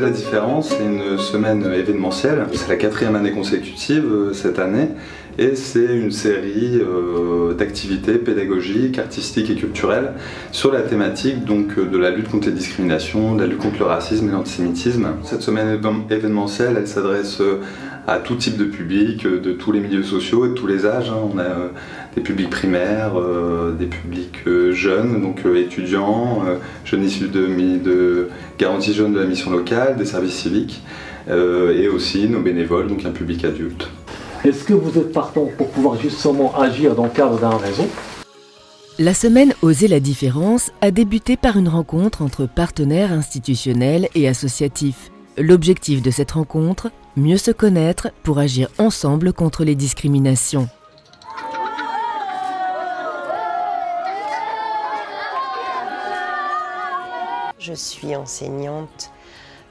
Oser la différence, c'est une semaine événementielle. C'est la 4e année consécutive cette année et c'est une série d'activités pédagogiques, artistiques et culturelles sur la thématique donc, de la lutte contre les discriminations, de la lutte contre le racisme et l'antisémitisme. Cette semaine événementielle, elle s'adresse à tout type de public, de tous les milieux sociaux et de tous les âges. On a des publics primaires, des publics jeunes, donc étudiants, jeunes issus de garantie jeune de la mission locale, des services civiques, et aussi nos bénévoles, donc un public adulte. Est-ce que vous êtes partant pour pouvoir justement agir dans le cadre d'un réseau? La semaine Oser la différence a débuté par une rencontre entre partenaires institutionnels et associatifs. L'objectif de cette rencontre, mieux se connaître pour agir ensemble contre les discriminations. Je suis enseignante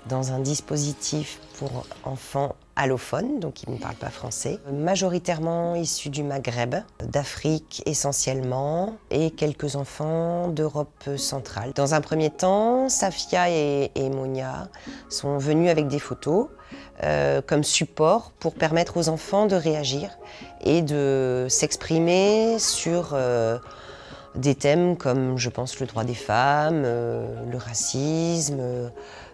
dans un dispositif pour enfants allophones, donc qui ne parlent pas français, majoritairement issus du Maghreb, d'Afrique essentiellement, et quelques enfants d'Europe centrale. Dans un premier temps, Safia et Monia sont venus avec des photos comme support pour permettre aux enfants de réagir et de s'exprimer sur des thèmes comme, je pense, le droit des femmes, le racisme,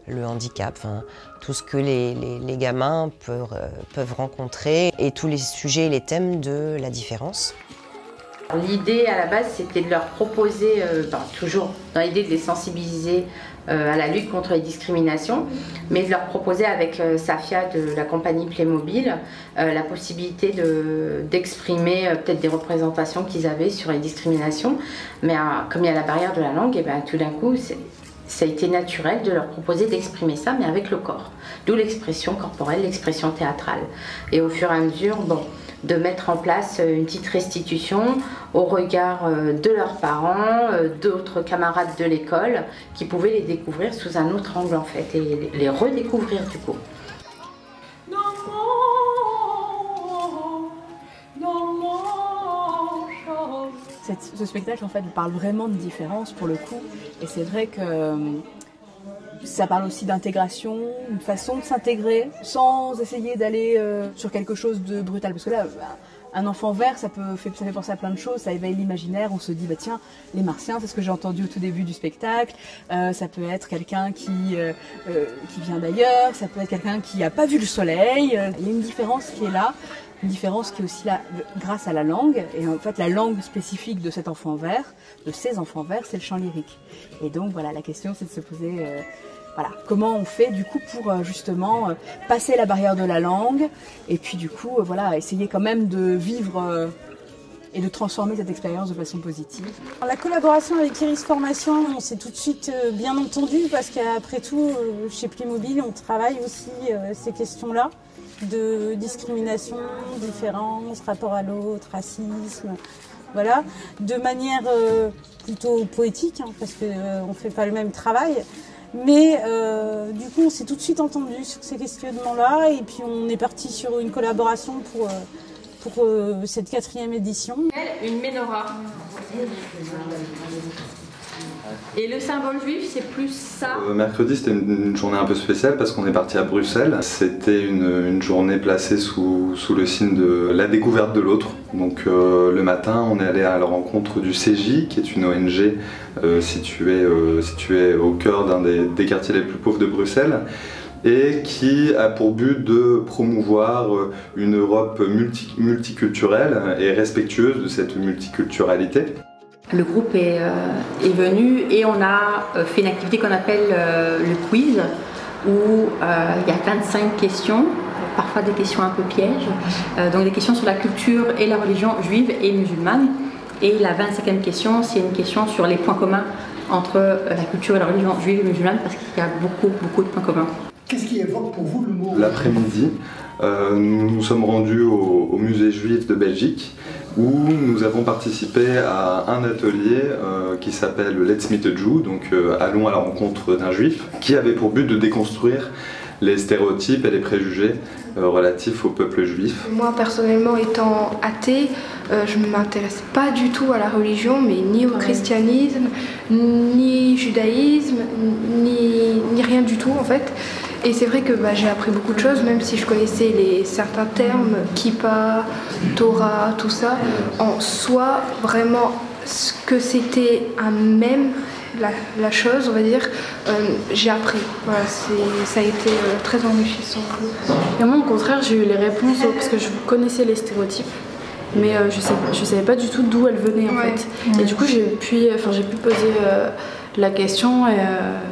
le handicap, enfin, tout ce que les gamins peuvent rencontrer et tous les sujets et les thèmes de la différence. L'idée à la base, c'était de leur proposer, toujours dans l'idée de les sensibiliser à la lutte contre les discriminations, mais de leur proposer avec Safia de la compagnie Playmobil la possibilité d'exprimer peut-être des représentations qu'ils avaient sur les discriminations, mais comme il y a la barrière de la langue, et ben, tout d'un coup, ça a été naturel de leur proposer d'exprimer ça, mais avec le corps. D'où l'expression corporelle, l'expression théâtrale. Et au fur et à mesure, de mettre en place une petite restitution au regard de leurs parents, d'autres camarades de l'école, qui pouvaient les découvrir sous un autre angle en fait, et les redécouvrir du coup. Ce spectacle en fait parle vraiment de différence pour le coup, et c'est vrai que ça parle aussi d'intégration, une façon de s'intégrer sans essayer d'aller sur quelque chose de brutal, parce que là un enfant vert ça fait penser à plein de choses, ça éveille l'imaginaire, on se dit bah tiens les martiens, c'est ce que j'ai entendu au tout début du spectacle, ça peut être quelqu'un qui vient d'ailleurs, ça peut être quelqu'un qui n'a pas vu le soleil, il y a une différence qui est là. Une différence qui est aussi là grâce à la langue, et en fait la langue spécifique de cet enfant vert, de ces enfants verts, c'est le chant lyrique. Et donc voilà, la question c'est de se poser voilà, comment on fait du coup pour justement passer la barrière de la langue, et puis du coup voilà, essayer quand même de vivre et de transformer cette expérience de façon positive. La collaboration avec Iris Formation, on s'est tout de suite bien entendu, parce qu'après tout, chez Playmobil, on travaille aussi ces questions-là, de discrimination, différence, rapport à l'autre, racisme, voilà, de manière plutôt poétique, hein, parce qu'on ne fait pas le même travail, mais du coup on s'est tout de suite entendu sur ces questionnements-là, et puis on est parti sur une collaboration pour cette 4e édition. Une menorah. Et le symbole juif, c'est plus ça. Mercredi, c'était une journée un peu spéciale parce qu'on est parti à Bruxelles. C'était une journée placée sous le signe de la découverte de l'autre. Donc le matin, on est allé à la rencontre du CJ, qui est une ONG située au cœur d'un des quartiers les plus pauvres de Bruxelles, et qui a pour but de promouvoir une Europe multiculturelle et respectueuse de cette multiculturalité. Le groupe est venu et on a fait une activité qu'on appelle le quiz, où il y a 25 questions, parfois des questions un peu pièges, donc des questions sur la culture et la religion juive et musulmane. Et la 25e question, c'est une question sur les points communs entre la culture et la religion juive et musulmane, parce qu'il y a beaucoup de points communs. Qu'est-ce qui évoque pour vous le mot? L'après-midi, nous nous sommes rendus au musée juif de Belgique, où nous avons participé à un atelier qui s'appelle Let's Meet a Jew, donc allons à la rencontre d'un juif, qui avait pour but de déconstruire les stéréotypes et les préjugés relatifs au peuple juif. Moi personnellement, étant athée, je ne m'intéresse pas du tout à la religion, mais ni au christianisme, ni judaïsme, ni rien du tout en fait. Et c'est vrai que j'ai appris beaucoup de choses, même si je connaissais certains termes, kippa, Torah, tout ça. En soi, vraiment, ce que c'était un mème, la chose, on va dire, j'ai appris. Voilà, ça a été très enrichissant. Et moi, au contraire, j'ai eu les réponses parce que je connaissais les stéréotypes, mais je savais pas du tout d'où elles venaient en fait. Et du coup, j'ai pu poser la question et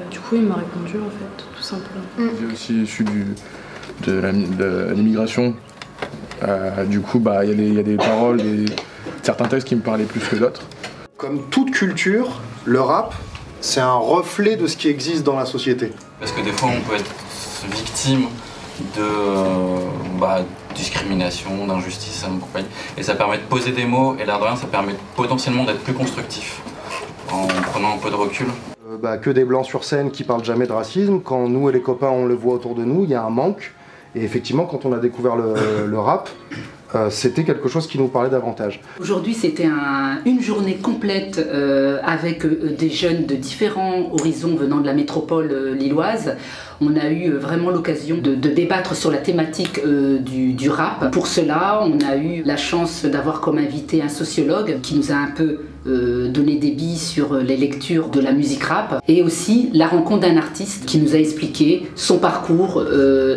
du coup, il m'a répondu en fait, tout simplement. J'ai aussi issu de l'immigration. Du coup, il y a des paroles, certains textes qui me parlaient plus que d'autres. Comme toute culture, le rap, c'est un reflet de ce qui existe dans la société. Parce que des fois, on peut être victime de discrimination, d'injustice, compagnie. Et ça permet de poser des mots, et l'air de rien, ça permet potentiellement d'être plus constructif, en prenant un peu de recul. Que des blancs sur scène qui parlent jamais de racisme. Quand nous et les copains, on le voit autour de nous, il y a un manque. Et effectivement, quand on a découvert le rap, c'était quelque chose qui nous parlait davantage. Aujourd'hui, c'était une journée complète avec des jeunes de différents horizons venant de la métropole lilloise. On a eu vraiment l'occasion de débattre sur la thématique du rap. Pour cela, on a eu la chance d'avoir comme invité un sociologue qui nous a un peu donné des billes sur les lectures de la musique rap, et aussi la rencontre d'un artiste qui nous a expliqué son parcours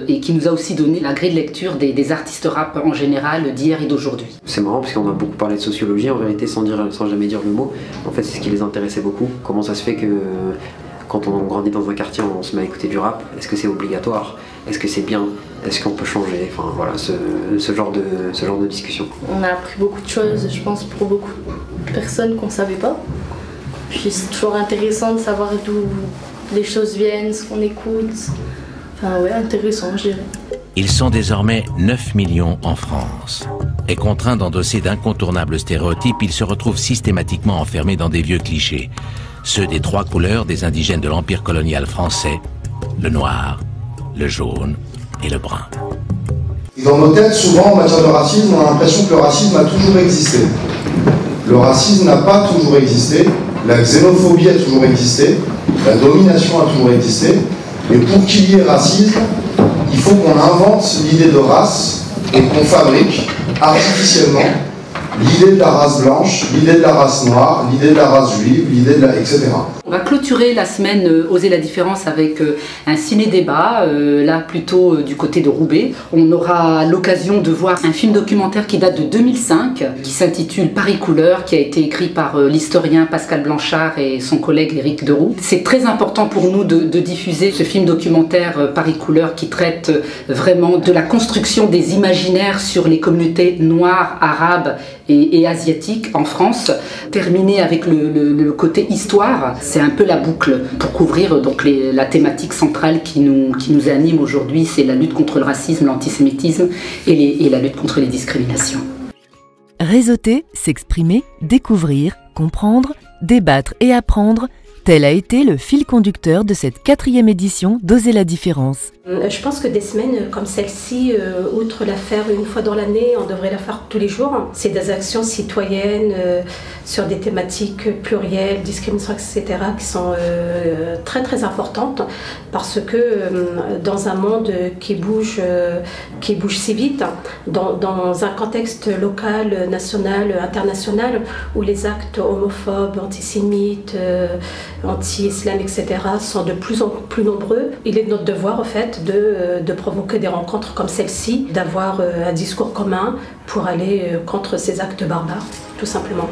et qui nous a aussi donné la grille de lecture des artistes rap en général d'hier et d'aujourd'hui. C'est marrant parce qu'on a beaucoup parlé de sociologie en vérité sans jamais dire le mot. En fait, c'est ce qui les intéressait beaucoup. Comment ça se fait que quand on grandit dans un quartier, on se met à écouter du rap? Est-ce que c'est obligatoire? Est-ce que c'est bien? Est-ce qu'on peut changer? Enfin voilà, ce genre de discussion. On a appris beaucoup de choses, je pense, pour beaucoup de personnes qu'on ne savait pas. Puis c'est toujours intéressant de savoir d'où les choses viennent, ce qu'on écoute. Enfin ouais, intéressant, je dirais. Ils sont désormais 9 millions en France. Et contraints d'endosser d'incontournables stéréotypes, ils se retrouvent systématiquement enfermés dans des vieux clichés. Ceux des 3 couleurs des indigènes de l'Empire colonial français, le noir, le jaune et le brun. Et dans nos têtes, souvent, en matière de racisme, on a l'impression que le racisme a toujours existé. Le racisme n'a pas toujours existé, la xénophobie a toujours existé, la domination a toujours existé, et pour qu'il y ait racisme, il faut qu'on invente l'idée de race et qu'on fabrique artificiellement l'idée de la race blanche, l'idée de la race noire, l'idée de la race juive, etc. On va clôturer la semaine Oser la différence avec un ciné-débat, là plutôt du côté de Roubaix. On aura l'occasion de voir un film documentaire qui date de 2005, qui s'intitule Paris Couleur, qui a été écrit par l'historien Pascal Blanchard et son collègue Éric Deroux. C'est très important pour nous de diffuser ce film documentaire Paris Couleur qui traite vraiment de la construction des imaginaires sur les communautés noires, arabes et asiatiques en France. Terminer avec le côté histoire, c'est un peu la boucle pour couvrir donc la thématique centrale qui nous anime aujourd'hui, c'est la lutte contre le racisme, l'antisémitisme et la lutte contre les discriminations. Réseauter, s'exprimer, découvrir, comprendre, débattre et apprendre, tel a été le fil conducteur de cette 4e édition d'Oser la différence. Je pense que des semaines comme celle-ci, outre la faire une fois dans l'année, on devrait la faire tous les jours. C'est des actions citoyennes sur des thématiques plurielles, discrimination, etc. qui sont très très importantes parce que dans un monde qui bouge si vite, dans un contexte local, national, international, où les actes homophobes, antisémites, anti-islam, etc. sont de plus en plus nombreux, il est de notre devoir en fait de provoquer des rencontres comme celle-ci, d'avoir un discours commun pour aller contre ces actes barbares, tout simplement.